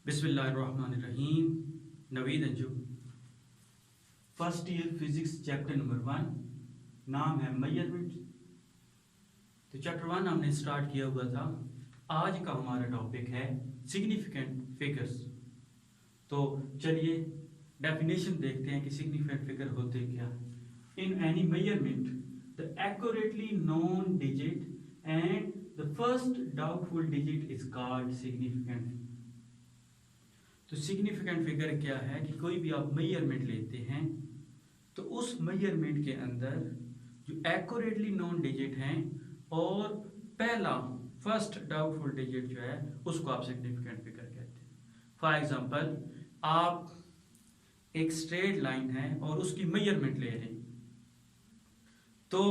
बिस्मिल्लाहिर्रहमानिर्रहीम। Naveed Anju, first year physics, chapter number 1, नाम है मेजरमेंट। तो चैप्टर 1 हमने स्टार्ट किया हुआ था। आज का हमारा टॉपिक है सिग्निफिकेंट फिगर्स। तो चलिए डेफिनेशन देखते हैं कि सिग्निफिकेंट फिगर होते क्या है। In any measurement the accurately known digit and the first doubtful digit is called significant. तो सिग्निफिकेंट फिगर क्या है कि कोई भी आप मेजरमेंट लेते हैं तो उस मेजरमेंट के अंदर जो एक्यूरेटली नोन डिजिट हैं और पहला फर्स्ट डाउटफुल डिजिट जो है उसको आप सिग्निफिकेंट फिगर कहते हैं। फॉर एग्जांपल, आप एक स्ट्रेट लाइन है और उसकी मेजरमेंट ले रहे हैं। तो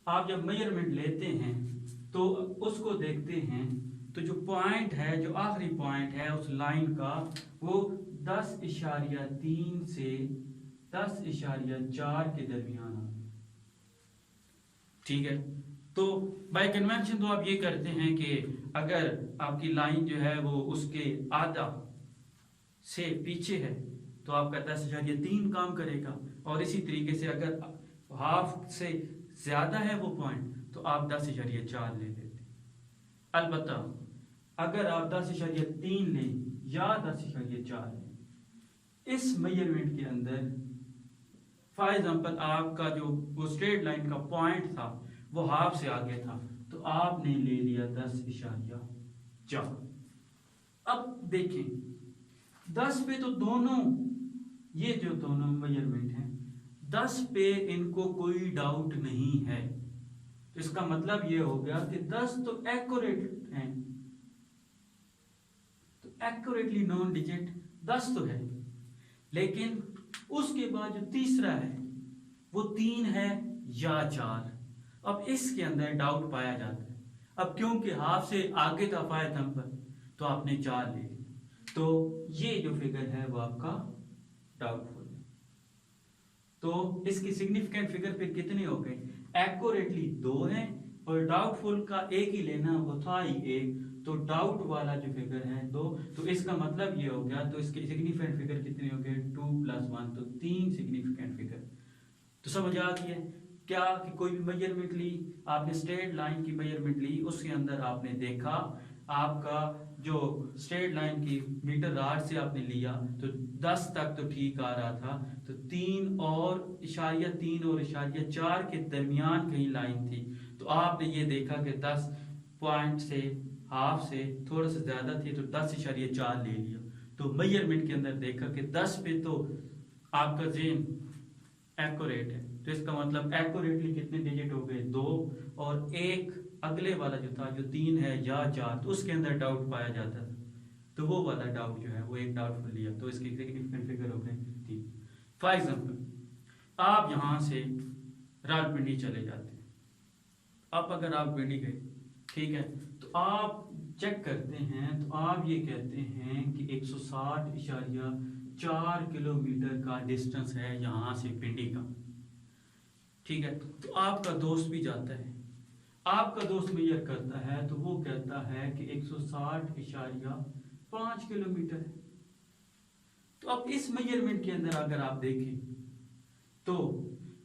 आप जब मेजरमेंट लेते हैं तो उसको देखते हैं तो जो पॉइंट है, जो आखिरी पॉइंट है उस लाइन का, वो 10.3 से 10.4 के दरमियान आ। ठीक है। तो बाय कन्वेंशन तो आप ये करते हैं कि अगर आपकी लाइन जो है वो उसके आधा से पीछे है तो आपका 10.3 काम करेगा, और इसी तरीके से अगर हाफ से ज्यादा है वो पॉइंट तो आप 10.4 ले लेते। अलबत्ता अगर आप 10.3 लें या 10.4 लें, इस मेजरमेंट के अंदर फॉर एग्जांपल आपका जो वो स्ट्रेट लाइन का पॉइंट था वो हाफ से आगे था तो आपने ले लिया 10.4। अब देखें 10 पे तो दोनों, ये जो दोनों मेजरमेंट हैं 10 पे इनको कोई डाउट नहीं है। तो इसका मतलब ये हो गया कि 10 तो एक्यूरेट हैं, तो एक्यूरेटली नोन डिजिट 10 तो है। लेकिन उसके बाद जो तीसरा है वो 3 है या 4। अब इसके अंदर डाउट पाया जाता है। अब क्योंकि हाफ से आगे था फॉर एग्जांपल तो आपने 4 ले लिया, तो ये जो फिगर है वो आपका डाउटफुल है। तो इसकी सिग्निफिकेंट फिगर फिर कितने हो गए? एक्यूरेटली 2 है और डाउटफुल का एक ही लेना, वो था ही एक, तो डाउट वाला जो फिगर है 2। तो इसका मतलब ये हो गया, तो इसके सिग्निफिकेंट फिगर कितने हो गए? 2 + 1, तो 3 सिग्निफिकेंट फिगर। तो समझ आ गई है क्या कि कोई भी मेजरमेंट ली, आपने स्ट्रेट लाइन की मेजरमेंट ली, उसके अंदर आपने देखा आपका जो स्ट्रेट लाइन की मीटर राड से आपने लिया तो 10 तक तो ठीक आ रहा था, तो 3.4 के दरमियान कहीं लाइन थी, तो आपने ये देखा कि 10 पॉइंट से हाफ से थोड़ा सा ज्यादा थी तो 10.4 ले लिया। तो मेजरमेंट के अंदर देखा कि 10 पे तो आपका जेन एक्यूरेट है, तो इसका मतलब एक्यूरेटली कितने डिजिट हो गए? 2, और एक अगले वाला जो था जो 3 है या 4, तो उसके अंदर डाउट पाया जाता था, तो वो वाला डाउट जो है वो एक डाउटफुल लिया, तो इसके सिग्निफिकेंट फिगर हो गए 3। फॉर एग्जांपल, आप यहां से रावलपिंडी चले जाते हैं। अब अगर आप पिंडी गए, ठीक है, तो आप चेक करते हैं तो आप ये कहते हैं कि 160.4 किलोमीटर का डिस्टेंस है यहाँ से पिंडी का। ठीक है, तो आपका दोस्त भी जाता है, आपका दोस्त मेजर करता है तो वो कहता है कि 160.5 किलोमीटर है। तो अब इस मेजरमेंट के अंदर अगर आप देखें तो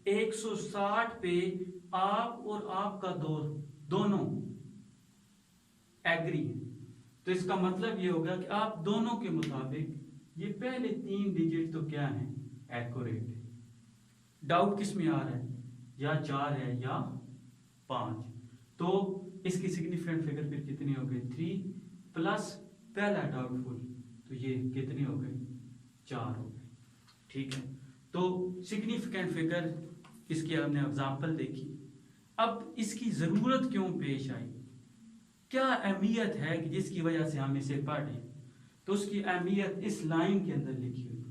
160 पे आप और आपका दोस्त दोनों एग्री है, तो इसका मतलब ये होगा कि आप दोनों के मुताबिक ये पहले 3 डिजिट तो क्या है? एक्यूरेट है। डाउट किस में आ रहा है? या 4 है या 5। तो इसकी सिग्निफिकेंट फिगर फिर कितनी हो गई? 3 प्लस पहला डाउटफुल, तो ये कितनी हो गई? 4 हो गई। ठीक है, तो सिग्निफिकेंट फिगर इसकी हमने एग्जांपल देखी। अब इसकी जरूरत क्यों पेश आई, क्या अहमियत है कि जिसकी वजह से हम इसे पढ़ें? तो उसकी अहमियत इस लाइन के अंदर लिखी हुई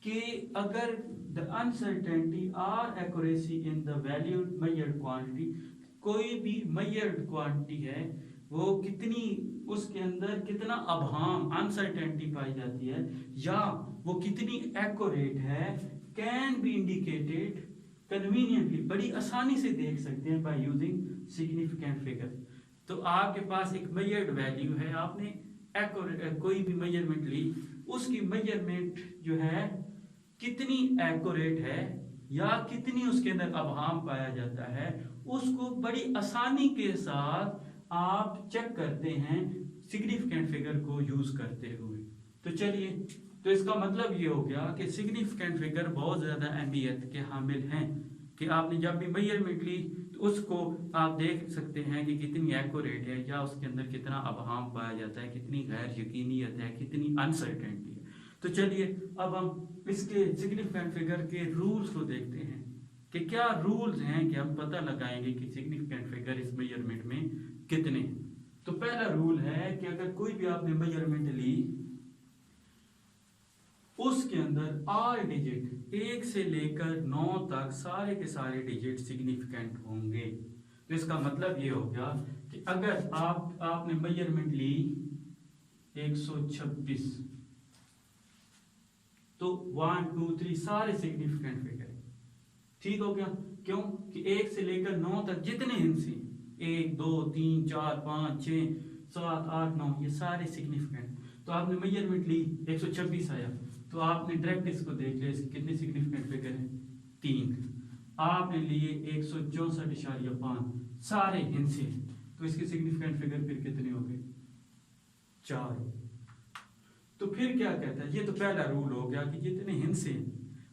कि अगर the uncertainty or accuracy in the valued measured quantity, कोई भी मेजर्ड क्वांटिटी है वो कितनी, उसके अंदर कितना अभाम अनसर्टेनिटी पाई जाती है या वो कितनी एक्यूरेट है, कैन बी इंडिकेटेड कन्वीनियंटली, बड़ी आसानी से देख सकते हैं बाय यूजिंग सिग्निफिकेंट फिगर। तो आपके पास एक मेजर्ड वैल्यू है, आपने कोई भी मेजरमेंट ली, उसकी मेजरमेंट जो है कितनी एक्यूरेट है या कितनी उसके अंदर अभाव पाया जाता है, उसको बड़ी आसानी के साथ आप चेक करते हैं सिग्निफिकेंट फिगर को यूज करते हुए। तो चलिए, तो इसका मतलब ये हो गया कि सिग्निफिकेंट फिगर बहुत ज्यादा अहमियत के हामिल हैं कि आपने जब भी मेजरमेंट ली तो उसको आप देख सकते हैं कि कितनी एक्यूरेट है या उसके अंदर कितना अभाव पाया जाता है, कितनी गैर यकीनियत है, कितनी अनसर्टेनिटी है। तो चलिए अब हम इसके सिग्निफिकेंट फिगर के रूल्स को देखते हैं कि क्या रूल्स हैं कि हम पता लगाएंगे कि सिग्निफिकेंट फिगर इस मेजरमेंट में कितने। तो पहला रूल है कि अगर कोई भी आपने मेजरमेंट ली, उसके अंदर आल डिजिट 1 से लेकर 9 तक सारे के सारे डिजिट सिग्निफिकेंट होंगे। तो इसका मतलब ये हो गया कि अगर आपने मेजरमेंट ली 126, तो 1 2 3 सारे सिग्निफिकेंट फिगर, ठीक हो गया। क्यों कि 1 से लेकर 9 तक जितने हिस्से 1 2 3 4 5 6 7 8 9 ये सारे सिग्निफिकेंट। तो आपने मेजरमेंट ली 126 आया, तो आपने डायरेक्ट इसको देख लिया इसके कितने सिग्निफिकेंट फिगर हैं 3। आपने लिए 164.5 सारे हिस्से, तो इसके सिग्निफिकेंट फिगर फिर कितने हो गए 4। तो फिर क्या कहता है, ये तो पहला रूल हो गया कि जितने हिस्से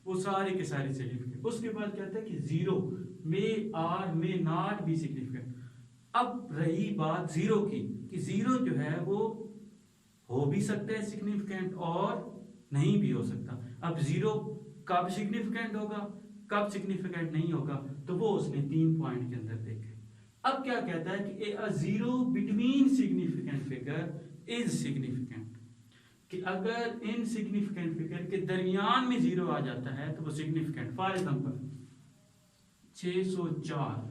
वो सारे के सारे सिग्निफिकेंट। उसके बाद कहता है कि 0 में आर में नॉट भी सिग्निफिकेंट। अब रही बात 0 की कि 0 जो है वो हो भी सकता है सिग्निफिकेंट और नहीं भी हो सकता। अब 0 कब सिग्निफिकेंट होगा, कब सिग्निफिकेंट नहीं होगा, तो वो उसने 3 पॉइंट के अंदर देखे। अब क्या कहता है कि a zero between significant figure is significant, कि अगर इनसिग्निफिकेंट फिगर के दरमियान में 0 आ जाता है तो वो सिग्निफिकेंट। फॉर एग्जांपल 604,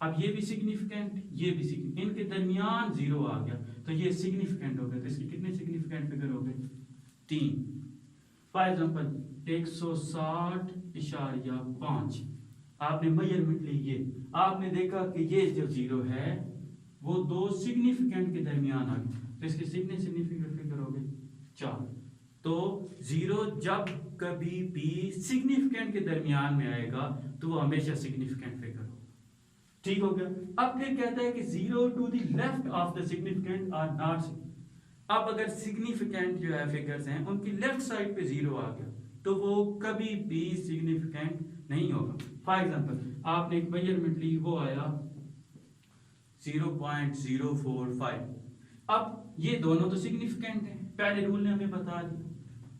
अब ये भी सिग्निफिकेंट, ये भी सिग्निफिकेंट, इनके दरमियान 0 आ गया तो ये सिग्निफिकेंट हो गया। तो इसके कितने सिग्निफिकेंट फिगर हो गए 3। फॉर एग्जांपल 160.5, आपने मेजरमेंट ली, ये आपने देखा कि ये जो 0 है वो 2 सिग्निफिकेंट के दरमियान आ गया, तो इसके कितने सिग्निफिकेंट फिगर हो गए 4। तो 0 जब कभी भी सिग्निफिकेंट के दरमियान में आएगा तो वो हमेशा सिग्निफिकेंट फिगर होगा, ठीक हो गया। अब फिर कहता है कि 0 to the left of the significant are not. अब अगर सिग्निफिकेंट जो है फिगर्स हैं उनकी लेफ्ट साइड पे 0 आ गया तो वो कभी भी सिग्निफिकेंट नहीं होगा। फॉर एग्जांपल आपने एक मेजरमेंट ली, वो आया 0.045। अब ये दोनों तो सिग्निफिकेंट हैं, पहले रूल ने हमें बता दिया,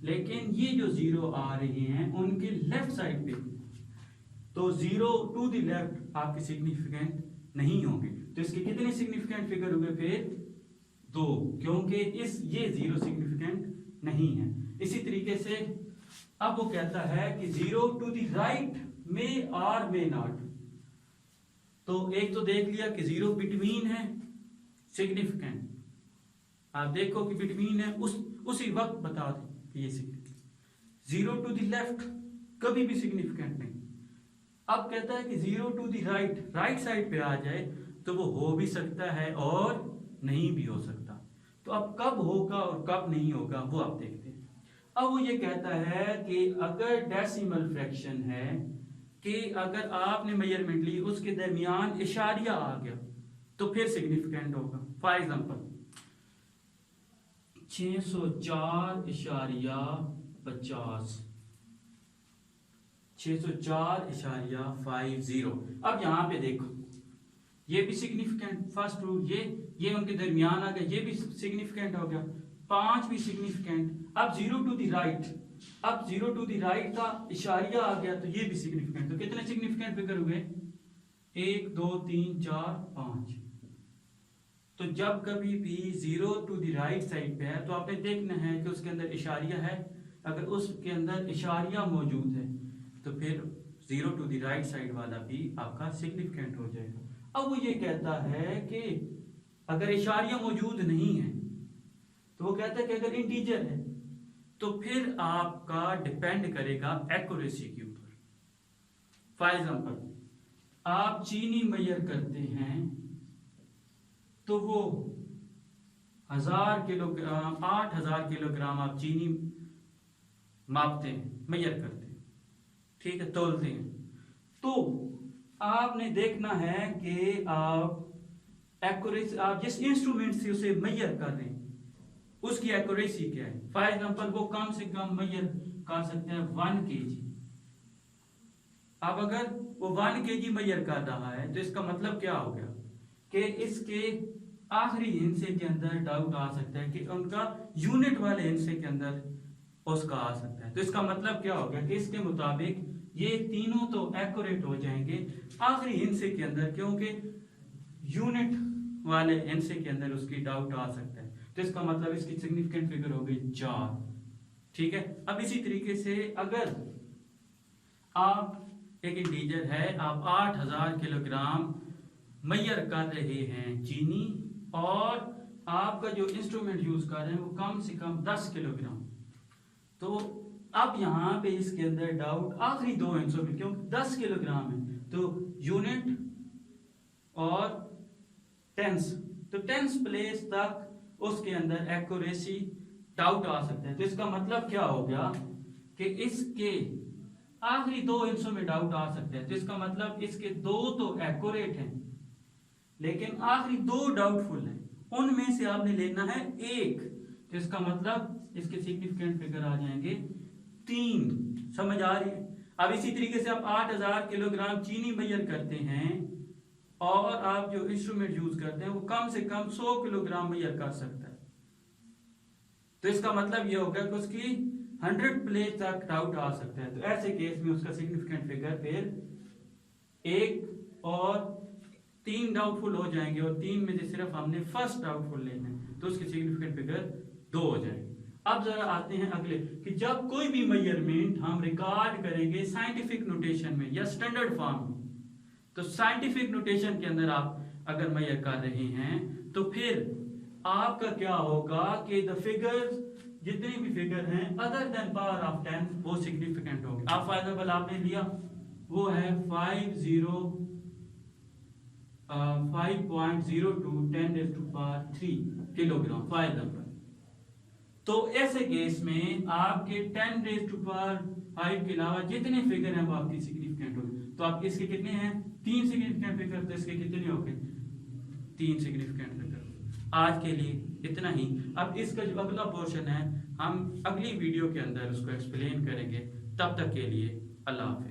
लेकिन ये जो 0 आ रहे हैं उनके लेफ्ट साइड पे, तो 0 टू द लेफ्ट आपके सिग्निफिकेंट नहीं होंगे। तो इसके कितने सिग्निफिकेंट फिगर हुए फिर 2, क्योंकि ये 0 सिग्निफिकेंट नहीं है। इसी तरीके से अब वो कहता है कि 0 टू द राइट में आर में नॉट। तो एक तो देख लिया कि 0 बिटवीन है सिग्निफिकेंट, आप देखो कि बिटवीन है, उसी वक्त बता दें कि ये सिग्निफिकेंट। 0 टू द लेफ्ट कभी भी सिग्निफिकेंट नहीं। अब कहता है कि 0 टू द राइट साइड पे आ जाए तो वो हो भी सकता है और नहीं भी हो सकता। तो अब कब होगा और कब नहीं होगा वो आप देखते हैं। अब वो ये कहता है कि अगर डेसिमल फ्रैक्शन है, कि अगर आपने मेजरमेंट ली उसके दरमियान इशारिया आ गया तो फिर सिग्निफिकेंट होगा। For example 604.50, 604.50। अब यहां पे देखो ये भी सिग्निफिकेंट, फर्स्ट रूल ये उनके दरमियान आ गया, ये भी सिग्निफिकेंट हो गया, 5 भी सिग्निफिकेंट। अब 0 टू द राइट, अब 0 टू द राइट का इशारिया आ गया तो ये भी सिग्निफिकेंट। तो कितने सिग्निफिकेंट फिगर हुए 1 2 3 4 5। तो जब कभी भी 0 टू द राइट साइड पे है तो आपने देखना है कि उसके अंदर इशारिया है। अगर उसके अंदर इशारिया मौजूद है तो फिर 0 टू द राइट साइड वाला भी आपका सिग्निफिकेंट हो जाएगा। अब वो ये कहता है कि अगर इशारिया मौजूद नहीं है तो वो कहता है कि अगर इंटीजर है तो फिर आपका डिपेंड करेगा एक्यूरेसी के ऊपर। फॉर एग्जांपल आप चीनी मेजर करते हैं तो वो 8,000 किलोग्राम आप चीनी मापते हैं, मेजर करते हैं, ठीक है, तोलते हैं, तो आपने देखना है कि आप एक्यूरेसी, आप जिस इंस्ट्रूमेंट से उसे मेजर कर रहे हैं उसकी एक्यूरेसी क्या है। फॉर एग्जांपल वो कम से कम मेजर कर सकते हैं 1 kg। अब अगर वो 1 kg मेजर कर रहा है तो इसका मतलब क्या हो गया कि इसके आखिरी हिस्से के अंदर डाउट आ सकता है कि उनका यूनिट वाले हिस्से के अंदर उसका आ सकता है। तो इसका मतलब क्या हो गया कि इसके मुताबिक ये तीनों तो एक्यूरेट हो जाएंगे आखिरी हिस्से के अंदर, क्योंकि यूनिट वाले हिस्से के अंदर उसकी डाउट आ सकता है। तो इसका मतलब इसकी सिग्निफिकेंट फिगर हो गई 4, ठीक है। अब इसी तरीके से अगर आप एक इंटीजर है, आप 8,000 किलोग्राम मेजर कर रहे हैं चीनी, और आपका जो इंस्ट्रूमेंट यूज कर रहे हैं वो कम से कम 10 किलोग्राम, तो अब यहाँ पे इसके अंदर डाउट आखिरी दो हिस्सों में, क्योंकि 10 किलोग्राम है तो यूनिट और टेंस, तो टेंस प्लेस तक उसके अंदर एक्यूरेसी डाउट आ सकता है। तो इसका मतलब क्या हो गया कि इसके आखिरी दो हिस्सों में डाउट आ सकता है। तो इसका मतलब इसके दो तो एक्यूरेट हैं लेकिन आखिरी दो डाउटफुल हैं, उनमें से आपने लेना है एक। तो इसका मतलब इसके सिग्निफिकेंट फिगर आ जाएंगे 3। समझ आ रही है। अब इसी तरीके से आप 8,000 किलोग्राम चीनी मेजर करते हैं और आप जो इंस्ट्रूमेंट यूज करते हैं वो कम से कम 100 किलोग्राम मेजर कर सकता है। तो इसका मतलब ये होगा कि उसकी 100 प्लेस तक डाउट आ सकता है। तो ऐसे केस में उसका सिग्निफिकेंट फिगर फिर 1 और 3 डाउटफुल हो जाएंगे, और 3 में से सिर्फ हमने फर्स्ट डाउटफुल लेना है तो उसकी सिग्निफिकेंट फिगर 2 हो जाएंगे। अब जरा आते हैं अगले कि जब कोई भी मेजरमेंट हम रिकॉर्ड करेंगे साइंटिफिक नोटेशन में या स्टैंडर्ड फॉर्म में, तो साइंटिफिक नोटेशन के अंदर आप अगर मेजर कर रहे हैं तो फिर आपका क्या होगा कि द फिगर्स, जितने भी फिगर हैं अदर देन पावर ऑफ 10 वो सिग्निफिकेंट होंगे। आप फॉर एग्जांपल आपने लिया वो है 5.02 10⁻³ किलोग्राम फॉर एग्जांपल। तो ऐसे केस में आपके 10⁵ के अलावा जितने फिगर हैं वो आपकी सिग्निफिकेंट होंगे। तो आप इसके कितने हैं 3 सिग्निफिकेंट फिगर, तो इसके कितने हो गए 3 सिग्निफिकेंट फिगर। आज के लिए इतना ही। अब इसका जो अगला पोर्शन है हम अगली वीडियो के अंदर उसको एक्सप्लेन करेंगे। तब तक के लिए अल्लाह हाफिज।